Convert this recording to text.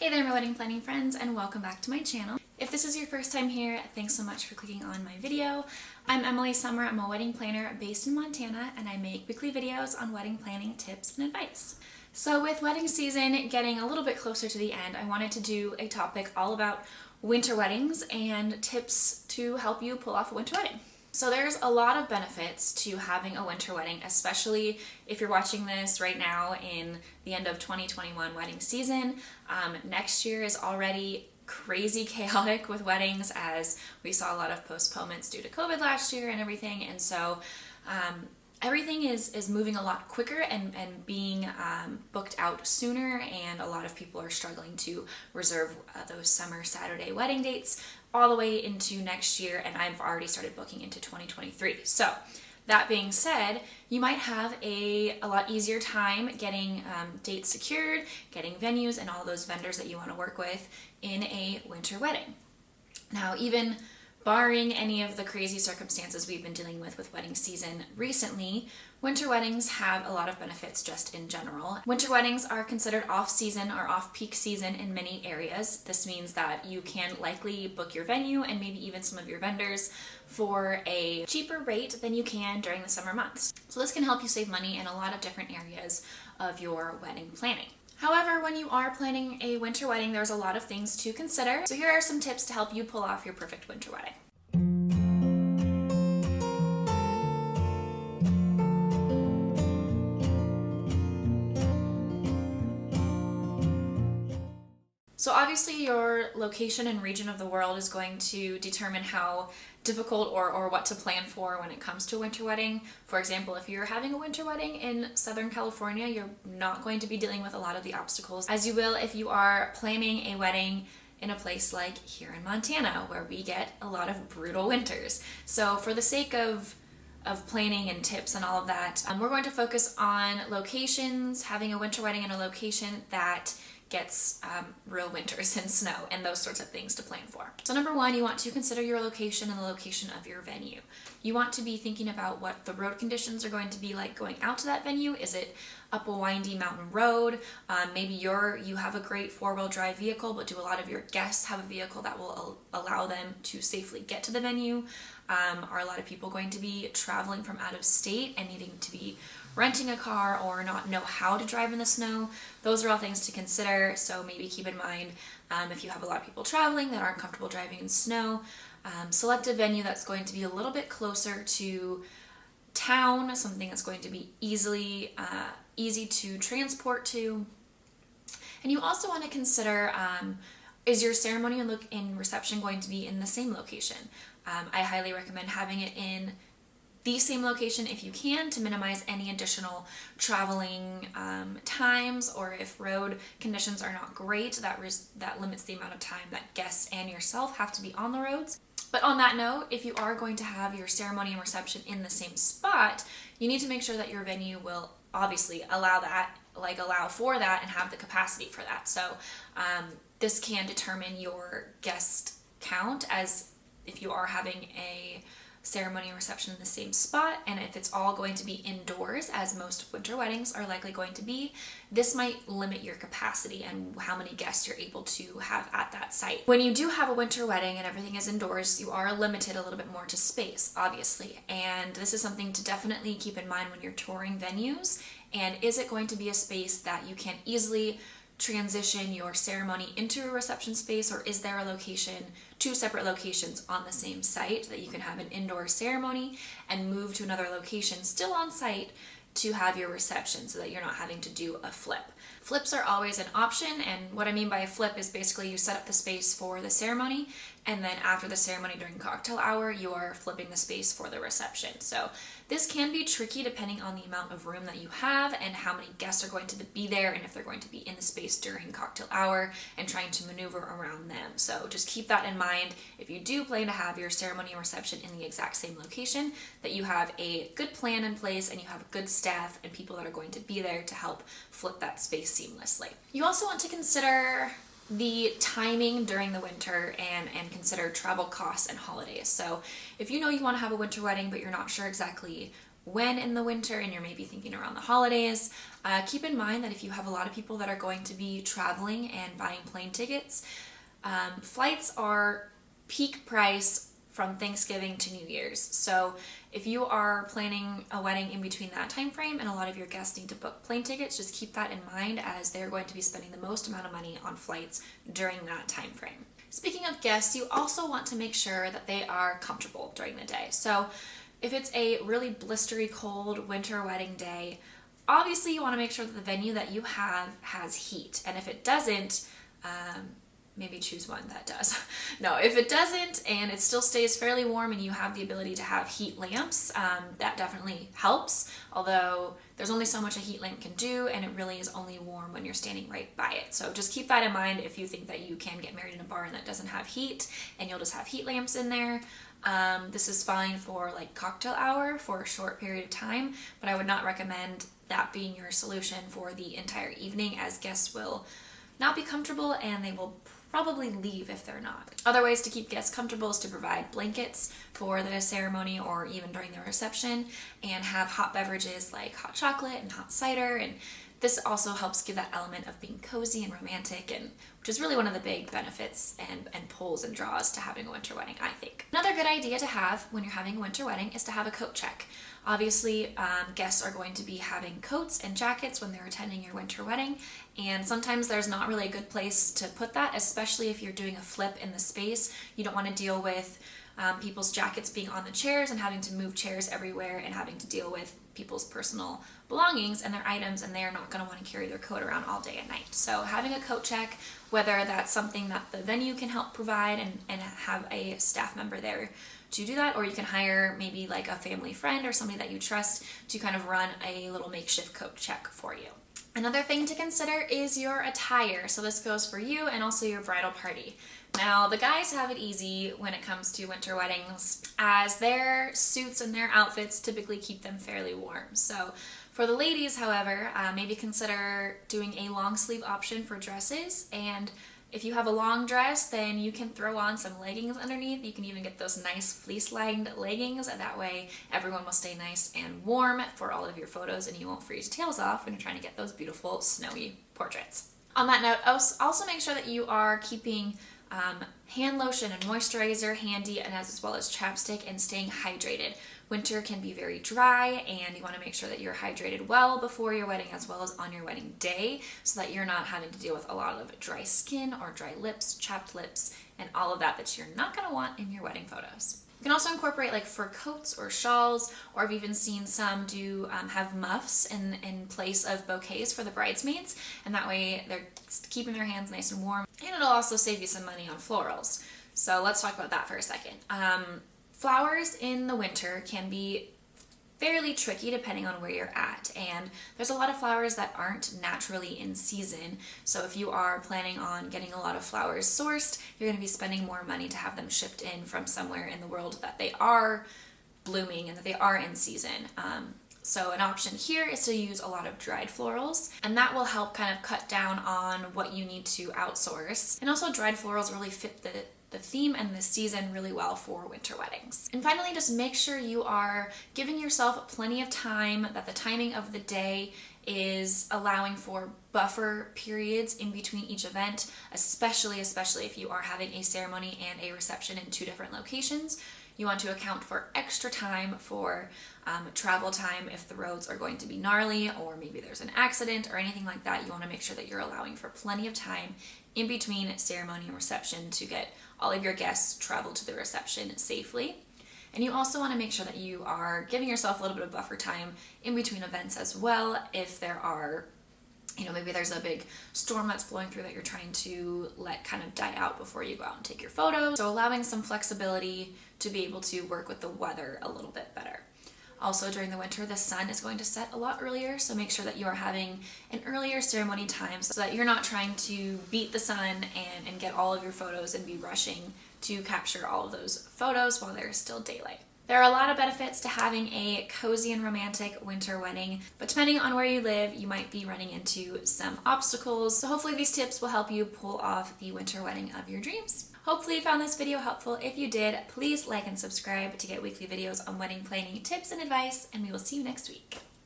Hey there, my wedding planning friends, and welcome back to my channel. If this is your first time here, thanks so much for clicking on my video. I'm Emily Summer. I'm a wedding planner based in Montana, and I make weekly videos on wedding planning tips and advice. So with wedding season getting a little bit closer to the end, I wanted to do a topic all about winter weddings and tips to help you pull off a winter wedding. So there's a lot of benefits to having a winter wedding, especially if you're watching this right now in the end of 2021 wedding season. Next year is already crazy chaotic with weddings, as we saw a lot of postponements due to COVID last year and everything. And so everything is moving a lot quicker and being booked out sooner, and a lot of people are struggling to reserve those summer Saturday wedding dates all the way into next year, and I've already started booking into 2023. So that being said, you might have a lot easier time getting dates secured, getting venues and all those vendors that you want to work with in a winter wedding. Now, even barring any of the crazy circumstances we've been dealing with wedding season recently, winter weddings have a lot of benefits just in general. Winter weddings are considered off-season or off-peak season in many areas. This means that you can likely book your venue and maybe even some of your vendors for a cheaper rate than you can during the summer months. So this can help you save money in a lot of different areas of your wedding planning. However, when you are planning a winter wedding, there's a lot of things to consider. So here are some tips to help you pull off your perfect winter wedding. So obviously your location and region of the world is going to determine how difficult or what to plan for when it comes to a winter wedding. For example, if you're having a winter wedding in Southern California, you're not going to be dealing with a lot of the obstacles as you will if you are planning a wedding in a place like here in Montana, where we get a lot of brutal winters. So for the sake of planning and tips and all of that, we're going to focus on locations, having a winter wedding in a location that gets real winters and snow and those sorts of things to plan for. So number one, you want to consider your location and the location of your venue. You want to be thinking about what the road conditions are going to be like going out to that venue. Is it up a windy mountain road? Maybe you have a great four-wheel drive vehicle, but do a lot of your guests have a vehicle that will allow them to safely get to the venue? Are a lot of people going to be traveling from out of state and needing to be renting a car or not know how to drive in the snow? Those are all things to consider. So maybe keep in mind if you have a lot of people traveling that aren't comfortable driving in snow, select a venue that's going to be a little bit closer to town, something that's going to be easy to transport to. And you also want to consider, is your ceremony and reception going to be in the same location? I highly recommend having it in the same location if you can, to minimize any additional traveling times, or if road conditions are not great, that limits the amount of time that guests and yourself have to be on the roads. But on that note, if you are going to have your ceremony and reception in the same spot, you need to make sure that your venue will obviously allow for that and have the capacity for that. So this can determine your guest count, as if you are having a ceremony and reception in the same spot, and if it's all going to be indoors, as most winter weddings are likely going to be, this might limit your capacity and how many guests you're able to have at that site. When you do have a winter wedding and everything is indoors, you are limited a little bit more to space, obviously, and this is something to definitely keep in mind when you're touring venues. And is it going to be a space that you can easily transition your ceremony into a reception space, or is there a location, two separate locations on the same site, that you can have an indoor ceremony and move to another location still on site to have your reception, so that you're not having to do a flip? Flips are always an option, and what I mean by a flip is basically you set up the space for the ceremony, and then after the ceremony during cocktail hour, you are flipping the space for the reception. So this can be tricky depending on the amount of room that you have and how many guests are going to be there, and if they're going to be in the space during cocktail hour, and trying to maneuver around them. So just keep that in mind if you do plan to have your ceremony and reception in the exact same location, that you have a good plan in place and you have good staff and people that are going to be there to help flip that space seamlessly. You also want to consider the timing during the winter and consider travel costs and holidays. So if you know you want to have a winter wedding but you're not sure exactly when in the winter and you're maybe thinking around the holidays, keep in mind that if you have a lot of people that are going to be traveling and buying plane tickets, flights are peak price from Thanksgiving to New Year's. So if you are planning a wedding in between that time frame and a lot of your guests need to book plane tickets, just keep that in mind as they're going to be spending the most amount of money on flights during that time frame. Speaking of guests, you also want to make sure that they are comfortable during the day. So if it's a really blistery cold winter wedding day, obviously you want to make sure that the venue that you have has heat. And if it doesn't, maybe choose one that does. No, if it doesn't and it still stays fairly warm and you have the ability to have heat lamps, that definitely helps. Although there's only so much a heat lamp can do, and it really is only warm when you're standing right by it. So just keep that in mind if you think that you can get married in a barn that doesn't have heat and you'll just have heat lamps in there. This is fine for like cocktail hour for a short period of time, but I would not recommend that being your solution for the entire evening, as guests will not be comfortable and they will probably leave if they're not. Other ways to keep guests comfortable is to provide blankets for the ceremony or even during the reception, and have hot beverages like hot chocolate and hot cider, and this also helps give that element of being cozy and romantic, and which is really one of the big benefits and pulls and draws to having a winter wedding, I think. Another good idea to have when you're having a winter wedding is to have a coat check. Obviously, guests are going to be having coats and jackets when they're attending your winter wedding, and sometimes there's not really a good place to put that, especially if you're doing a flip in the space. You don't want to deal with people's jackets being on the chairs and having to move chairs everywhere and having to deal with people's personal belongings and their items, and they're not going to want to carry their coat around all day and night. So having a coat check, whether that's something that the venue can help provide and have a staff member there to do that, or you can hire maybe like a family friend or somebody that you trust to kind of run a little makeshift coat check for you. Another thing to consider is your attire. So this goes for you and also your bridal party. Now, the guys have it easy when it comes to winter weddings, as their suits and their outfits typically keep them fairly warm. So for the ladies, however, maybe consider doing a long sleeve option for dresses, and if you have a long dress, then you can throw on some leggings underneath. You can even get those nice fleece-lined leggings, and that way everyone will stay nice and warm for all of your photos, and you won't freeze your tails off when you're trying to get those beautiful snowy portraits. On that note, also make sure that you are keeping hand lotion and moisturizer handy, and as well as chapstick, and staying hydrated. Winter can be very dry, and you want to make sure that you're hydrated well before your wedding as well as on your wedding day, so that you're not having to deal with a lot of dry skin or dry lips, chapped lips, and all of that you're not going to want in your wedding photos. You can also incorporate like fur coats or shawls, or I've even seen some do have muffs in place of bouquets for the bridesmaids, and that way they're keeping their hands nice and warm, and it'll also save you some money on florals. So let's talk about that for a second. Flowers in the winter can be fairly tricky depending on where you're at, and there's a lot of flowers that aren't naturally in season. So if you are planning on getting a lot of flowers sourced, you're going to be spending more money to have them shipped in from somewhere in the world that they are blooming and that they are in season. So an option here is to use a lot of dried florals, and that will help kind of cut down on what you need to outsource. And also dried florals really fit the theme and the season really well for winter weddings. And finally, just make sure you are giving yourself plenty of time, that the timing of the day is allowing for buffer periods in between each event, especially if you are having a ceremony and a reception in two different locations. You want to account for extra time for travel time if the roads are going to be gnarly, or maybe there's an accident or anything like that. You want to make sure that you're allowing for plenty of time in between ceremony and reception to get all of your guests travel to the reception safely. And you also want to make sure that you are giving yourself a little bit of buffer time in between events as well. If there are, maybe there's a big storm that's blowing through that you're trying to let kind of die out before you go out and take your photos. So allowing some flexibility to be able to work with the weather a little bit better. Also, during the winter, the sun is going to set a lot earlier, so make sure that you are having an earlier ceremony time so that you're not trying to beat the sun and get all of your photos and be rushing to capture all of those photos while there's still daylight. There are a lot of benefits to having a cozy and romantic winter wedding, but depending on where you live, you might be running into some obstacles. So hopefully these tips will help you pull off the winter wedding of your dreams. Hopefully you found this video helpful. If you did, please like and subscribe to get weekly videos on wedding planning tips and advice, and we will see you next week.